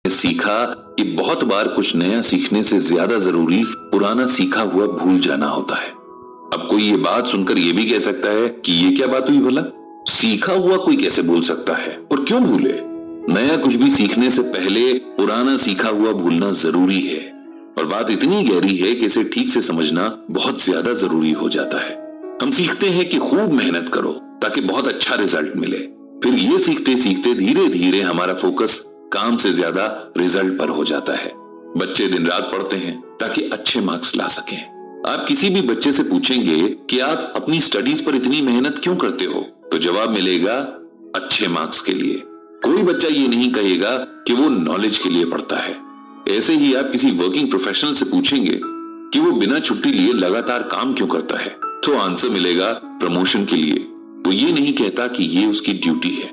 सीखा कि बहुत बार कुछ नया सीखने से ज्यादा जरूरी पुराना सीखा हुआ भूल जाना होता है। अब कोई ये बात सुनकर ये भी कह सकता है कि ये क्या बात हुई भला, सीखा हुआ कोई कैसे भूल सकता है और क्यों भूले। नया कुछ भी सीखने से पहले पुराना सीखा हुआ भूलना जरूरी है और बात इतनी गहरी है कि इसे ठीक से समझना बहुत ज्यादा जरूरी हो जाता है। हम सीखते हैं कि खूब मेहनत करो ताकि बहुत अच्छा रिजल्ट मिले, फिर ये सीखते सीखते धीरे धीरे हमारा फोकस काम से ज्यादा रिजल्ट पर हो जाता है। बच्चे दिन रात पढ़ते हैं ताकि अच्छे मार्क्स ला सकें। आप किसी भी बच्चे से पूछेंगे कि आप अपनी स्टडीज पर इतनी मेहनत क्यों करते हो, तो जवाब मिलेगा अच्छे मार्क्स के लिए। कोई बच्चा ये नहीं कहेगा कि वो नॉलेज के लिए पढ़ता है। ऐसे ही आप किसी वर्किंग प्रोफेशनल से पूछेंगे कि वो बिना छुट्टी लिए लगातार काम क्यों करता है, तो आंसर मिलेगा प्रमोशन के लिए। वो ये नहीं कहता कि ये उसकी ड्यूटी है।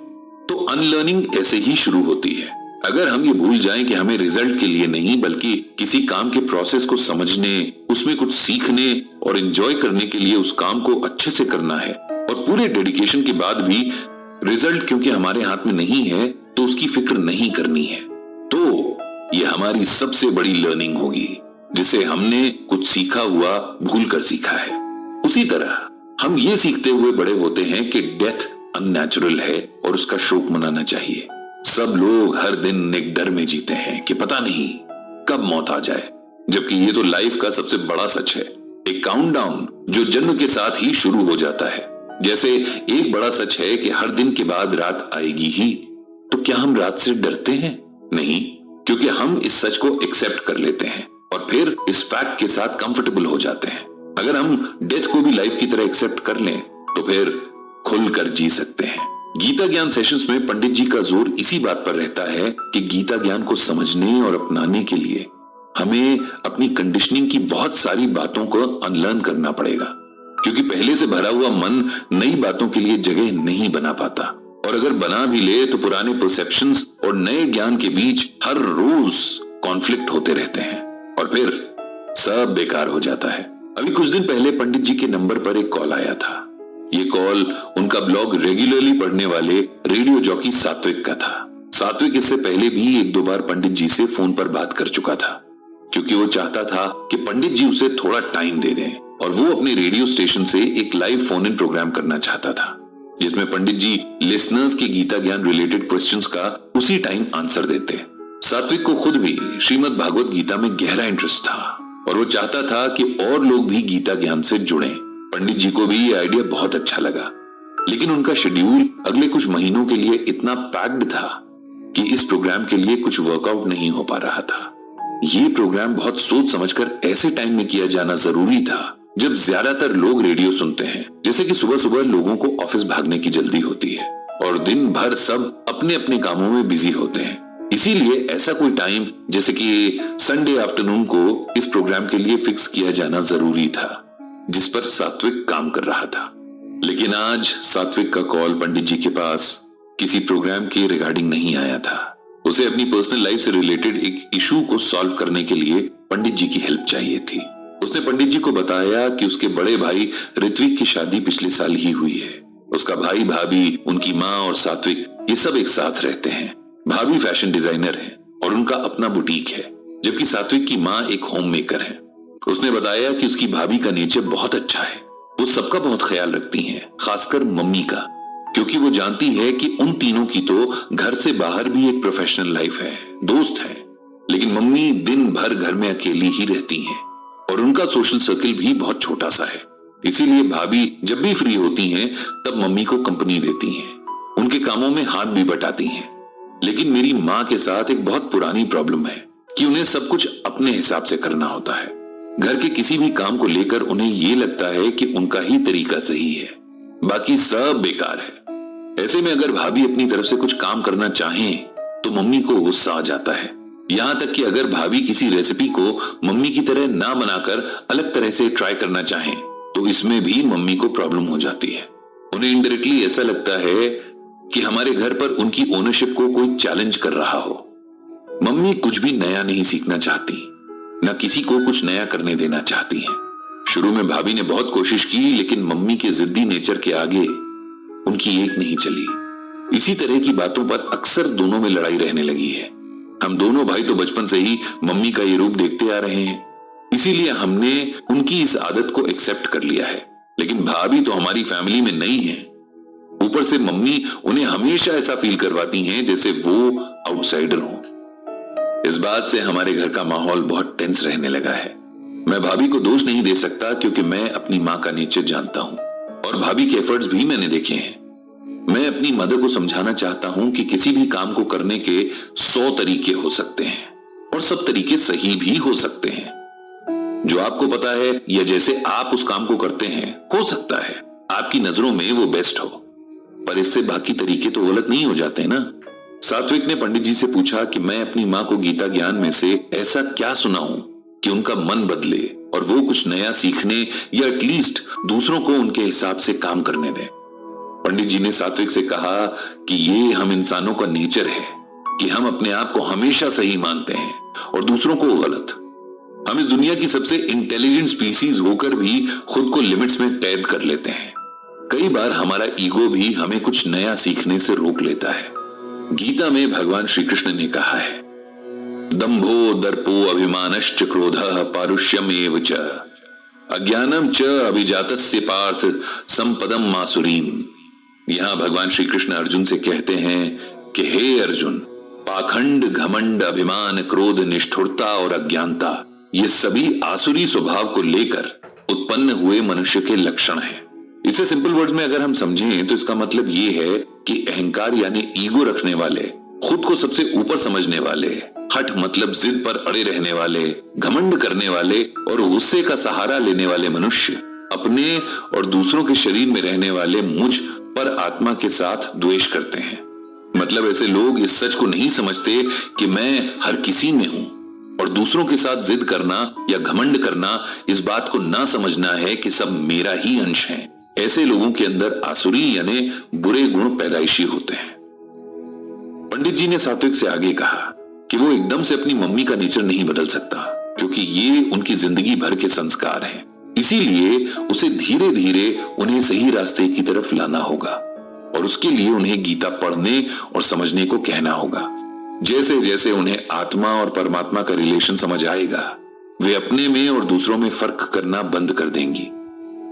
तो अनलर्निंग ऐसे ही शुरू होती है। अगर हम ये भूल जाएं कि हमें रिजल्ट के लिए नहीं बल्कि किसी काम के प्रोसेस को समझने, उसमें कुछ सीखने और एंजॉय करने के लिए उस काम को अच्छे से करना है, और पूरे डेडिकेशन के बाद भी रिजल्ट क्योंकि हमारे हाथ में नहीं है तो उसकी फिक्र नहीं करनी है, तो ये हमारी सबसे बड़ी लर्निंग होगी जिसे हमने कुछ सीखा हुआ भूल कर सीखा है। उसी तरह हम ये सीखते हुए बड़े होते हैं कि डेथ अननेचुरल है और उसका शोक मनाना चाहिए। सब लोग हर दिन एक डर में जीते हैं कि पता नहीं कब मौत आ जाए, जबकि ये तो लाइफ का सबसे बड़ा सच है। एक काउंटडाउन जो जन्म के साथ ही शुरू हो जाता है। जैसे एक बड़ा सच है कि हर दिन के बाद रात आएगी ही, तो क्या हम रात से डरते हैं? नहीं, क्योंकि हम इस सच को एक्सेप्ट कर लेते हैं और फिर इस फैक्ट के साथ कंफर्टेबल हो जाते हैं। अगर हम डेथ को भी लाइफ की तरह एक्सेप्ट कर लें तो फिर खुलकर जी सकते हैं। गीता ज्ञान सेशंस में पंडित जी का जोर इसी बात पर रहता है कि गीता ज्ञान को समझने और अपनाने के लिए हमें अपनी कंडीशनिंग की बहुत सारी बातों को अनलर्न करना पड़ेगा, क्योंकि पहले से भरा हुआ मन नई बातों के लिए जगह नहीं बना पाता, और अगर बना भी ले तो पुराने परसेप्शंस और नए ज्ञान के बीच हर रोज कॉन्फ्लिक्ट होते रहते हैं और फिर सब बेकार हो जाता है। अभी कुछ दिन पहले पंडित जी के नंबर पर एक कॉल आया था। ये कॉल उनका ब्लॉग रेगुलरली पढ़ने वाले रेडियो जॉकी सात्विक का था। सात्विक इससे पहले भी एक दो बार पंडित जी से फोन पर बात कर चुका था, क्योंकि वो चाहता था कि पंडित जी उसे थोड़ा टाइम दे दें और वो अपने रेडियो स्टेशन से एक लाइव फोन इन प्रोग्राम करना चाहता था, जिसमें पंडित जी लिसनर्स के गीता ज्ञान रिलेटेड क्वेश्चंस का उसी टाइम आंसर देते। सात्विक को खुद भी श्रीमद् भागवत गीता में गहरा इंटरेस्ट था और वो चाहता था कि और लोग भी गीता ज्ञान से जुड़ें। पंडित जी को भी ये आइडिया बहुत अच्छा लगा, लेकिन उनका शेड्यूल अगले कुछ महीनों के लिए इतना पैक्ड था कि इस प्रोग्राम के लिए कुछ वर्कआउट नहीं हो पा रहा था। ये प्रोग्राम बहुत सोच समझकर ऐसे टाइम में किया जाना जरूरी था जब ज्यादातर लोग रेडियो सुनते हैं। जैसे कि सुबह सुबह लोगों को ऑफिस भागने की जल्दी होती है और दिन भर सब अपने अपने कामों में बिजी होते हैं। इसीलिए ऐसा कोई टाइम जैसे कि संडे आफ्टरनून को इस प्रोग्राम के लिए फिक्स किया जाना जरूरी था, जिस पर सात्विक काम कर रहा था। लेकिन आज सात्विक का कॉल पंडित जी के पास किसी प्रोग्राम के रिगार्डिंग नहीं आया था। उसे अपनी पर्सनल लाइफ से रिलेटेड एक इशू को सॉल्व करने के लिए पंडित जी की हेल्प चाहिए थी। उसने पंडित जी को बताया कि उसके बड़े भाई ऋत्विक की शादी पिछले साल ही हुई है। उसका भाई, भाभी, उनकी माँ और सात्विक ये सब एक साथ रहते हैं। भाभी फैशन डिजाइनर है और उनका अपना बुटीक है, जबकि सात्विक की माँ एक होम मेकर है। उसने बताया कि उसकी भाभी का नेचर बहुत अच्छा है। वो सबका बहुत ख्याल रखती हैं, खासकर मम्मी का, क्योंकि वो जानती है कि उन तीनों की तो घर से बाहर भी एक प्रोफेशनल लाइफ है, दोस्त है, लेकिन मम्मी दिन भर घर में अकेली ही रहती हैं और उनका सोशल सर्किल भी बहुत छोटा सा है। इसीलिए भाभी जब भी फ्री होती हैं तब मम्मी को कंपनी देती हैं, उनके कामों में हाथ भी बटाती हैं। लेकिन मेरी माँ के साथ एक बहुत पुरानी प्रॉब्लम है कि उन्हें सब कुछ अपने हिसाब से करना होता है। घर के किसी भी काम को लेकर उन्हें ये लगता है कि उनका ही तरीका सही है, बाकी सब बेकार है। ऐसे में अगर भाभी अपनी तरफ से कुछ काम करना चाहें तो मम्मी को गुस्सा आ जाता है। यहां तक कि अगर भाभी किसी रेसिपी को मम्मी की तरह ना बनाकर अलग तरह से ट्राई करना चाहें तो इसमें भी मम्मी को प्रॉब्लम हो जाती है। उन्हें इनडायरेक्टली ऐसा लगता है कि हमारे घर पर उनकी ओनरशिप को कोई चैलेंज कर रहा हो। मम्मी कुछ भी नया नहीं सीखना चाहती, न किसी को कुछ नया करने देना चाहती हैं। शुरू में भाभी ने बहुत कोशिश की, लेकिन मम्मी के जिद्दी नेचर के आगे उनकी एक नहीं चली। इसी तरह की बातों पर अक्सर दोनों में लड़ाई रहने लगी है। हम दोनों भाई तो बचपन से ही मम्मी का ये रूप देखते आ रहे हैं, इसीलिए हमने उनकी इस आदत को एक्सेप्ट कर लिया है। लेकिन भाभी तो हमारी फैमिली में नहीं है। ऊपर से मम्मी उन्हें हमेशा ऐसा फील करवाती हैं जैसे वो आउटसाइडर हो। इस बात से हमारे घर का माहौल बहुत टेंस रहने लगा है। मैं भाभी को दोष नहीं दे सकता क्योंकि मैं अपनी मां का नेचर जानता हूं और भाभी के एफर्ट्स भी मैंने देखे हैं। मैं अपनी मदर को समझाना चाहता हूं कि किसी भी काम को करने के 100 तरीके हो सकते हैं और सब तरीके सही भी हो सकते हैं। जो आपको पता है या जैसे आप उस काम को करते हैं, हो सकता है आपकी नजरों में वो बेस्ट हो, पर इससे बाकी तरीके तो गलत नहीं हो जाते ना। सात्विक ने पंडित जी से पूछा कि मैं अपनी मां को गीता ज्ञान में से ऐसा क्या सुनाऊं कि उनका मन बदले और वो कुछ नया सीखने या एटलीस्ट दूसरों को उनके हिसाब से काम करने दें। पंडित जी ने सात्विक से कहा कि ये हम इंसानों का नेचर है कि हम अपने आप को हमेशा सही मानते हैं और दूसरों को गलत। हम इस दुनिया की सबसे इंटेलिजेंट स्पीसीज होकर भी खुद को लिमिट्स में कैद कर लेते हैं। कई बार हमारा ईगो भी हमें कुछ नया सीखने से रोक लेता है। गीता में भगवान श्री कृष्ण ने कहा है, दंभो दर्पो अभिमानश्च क्रोधः पारुष्यमेव च अज्ञानम च अभिजातस्य पार्थ संपदम मासुरीम। यहां भगवान श्री कृष्ण अर्जुन से कहते हैं कि हे अर्जुन, पाखंड, घमंड, अभिमान, क्रोध, निष्ठुरता और अज्ञानता, ये सभी आसुरी स्वभाव को लेकर उत्पन्न हुए मनुष्य के लक्षण हैं। इसे सिंपल वर्ड्स में अगर हम समझें तो इसका मतलब ये है कि अहंकार यानी ईगो रखने वाले, खुद को सबसे ऊपर समझने वाले, हठ मतलब जिद पर अड़े रहने वाले, घमंड करने वाले और गुस्से का सहारा लेने वाले मनुष्य अपने और दूसरों के शरीर में रहने वाले मुझ पर आत्मा के साथ द्वेष करते हैं। मतलब ऐसे लोग इस सच को नहीं समझते कि मैं हर किसी में हूं, और दूसरों के साथ जिद करना या घमंड करना इस बात को ना समझना है कि सब मेरा ही अंश है। ऐसे लोगों के अंदर आसुरी यानी बुरे गुण पैदाइशी होते हैं। पंडित जी ने सात्विक से आगे कहा कि वो एकदम से अपनी मम्मी का नेचर नहीं बदल सकता क्योंकि ये उनकी जिंदगी भर के संस्कार हैं। इसीलिए उसे धीरे धीरे उन्हें सही रास्ते की तरफ लाना होगा और उसके लिए उन्हें गीता पढ़ने और समझने को कहना होगा। जैसे जैसे उन्हें आत्मा और परमात्मा का रिलेशन समझ आएगा, वे अपने में और दूसरों में फर्क करना बंद कर देंगी।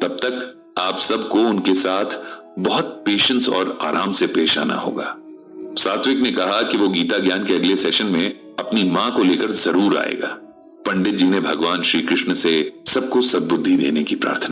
तब तक आप सबको उनके साथ बहुत पेशेंस और आराम से पेश आना होगा। सात्विक ने कहा कि वो गीता ज्ञान के अगले सेशन में अपनी मां को लेकर जरूर आएगा। पंडित जी ने भगवान श्री कृष्ण से सबको सद्बुद्धि देने की प्रार्थना